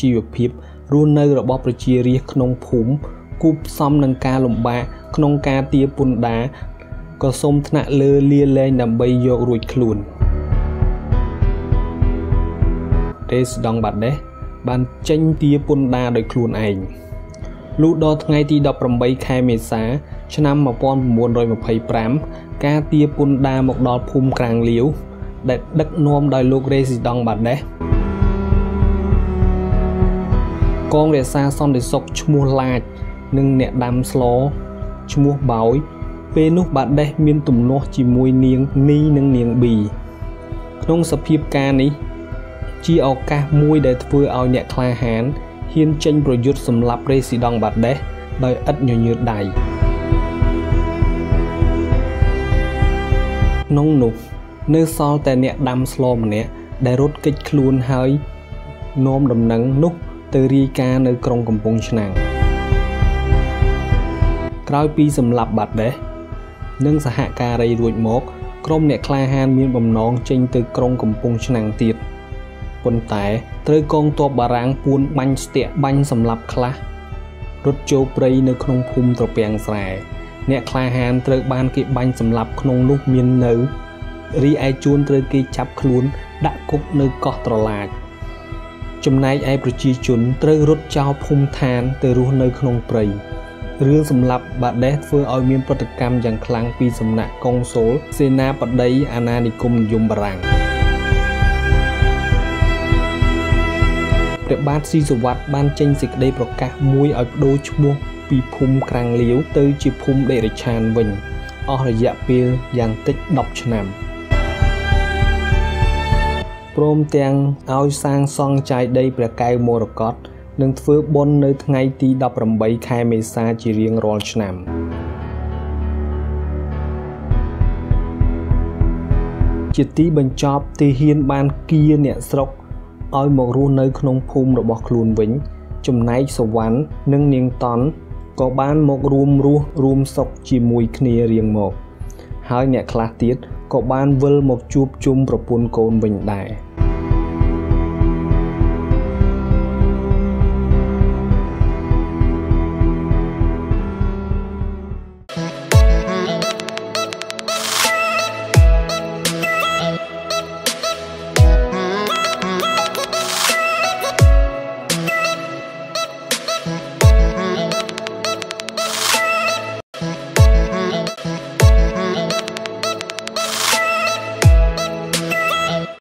ជីវភាពរស់នៅរបស់ប្រជារាស្ត្រក្នុងភូមិគូផ្សំនឹងការលំបាកក្នុងការទារពន្ធដារក៏សូមថ្នាក់លើលាលែងដើម្បីយករួចខ្លួនរេស្ដង់បាដេសបានចេញទារពន្ធដារដោយខ្លួនឯងលុះដល់ថ្ងៃទី18ខែមេសាឆ្នាំ1925ការទារពន្ធដារមកដល់ភូមិក្រាំងលាវដែលដឹកនាំដោយលោករេស៊ីដង់បាដេសកងរក្សាសន្តិសុខឈ្មោះឡាចនិងអ្នកដាំស្លឈ្មោះបោយពេលនោះបាដេសមានទំនាស់ជាមួយនាងនីនិងនាងប៊ីក្នុងសភាពការនេះជាឱកាសមួយដែលធ្វើឲ្យអ្នកក្លាហានហ៊ានចេញប្រយុទ្ធសម្លាប់រេស៊ីដង់បាដេសដោយឥតញញើតដៃក្នុងនោះនៅសល់តែអ្នកដាំស្លម្នាក់ដែលរត់គេចខ្លួនហើយនាំដំណឹងនោះទៅរាយការណ៍នៅក្រុងកំពង់ឆ្នាំងក្រោយពីសម្លាប់បាដេសនិងសហការីរួចមកក្រុមអ្នកក្លាហានមានបំណងចេញទៅក្រុងកំពង់ឆ្នាំងទៀតប៉ុន្តែត្រូវកងទ័ពបារាំងពួនបាញ់ស្ទាក់បាញ់សម្លាប់ខ្លះរត់ចូលព្រៃនៅក្នុងភូមិត្រពាំងស្រែអ្នកក្លាហានត្រូវបានគេបាញ់សម្លាប់ក្នុងនោះមាននៅរីឯជួនត្រូវគេចាប់ខ្លួនដាក់គុកនៅកោះត្រឡាចចំណែកឯប្រជាជនត្រូវរត់ចោលភូមិឋានទៅរស់នៅក្នុងព្រៃរឿងសម្លាប់បាដេសធ្វើឲ្យមានប្រតិកម្មយ៉ាងខ្លាំងពីសំណាក់កុងស៊ុលសេនាបតីអាណានិគមនិយមបារាំងព្រះបាទស៊ីសុវត្ថិបានចេញសេចក្តីប្រកាសមួយឲ្យបដូរឈ្មោះពីភូមិក្រាំងលាវទៅជាភូមិដេរិឆានវិញអស់រយៈពេលយ៉ាងតិច10ឆ្នាំព្រមទាំងឲ្យសាងសង់ចាយដីព្រះកែវមរកតនិងធ្វើបុណ្យនៅថ្ងៃទី18ខែមេសាជារៀងរាល់ឆ្នាំជាទីបញ្ចប់ទាហានបានគៀអ្នកស្រុកឲ្យមករស់នៅក្នុងភូមិរបស់ខ្លួនវិញចំណែកសវណ្ណនិងនាងតន់ក៏បានមករួមរស់រួមសុខជាមួយគ្នារៀងមកហើយអ្នកខ្លះទៀតក៏បានវិលមកជួបជុំប្រពន្ធកូនវិញដែរ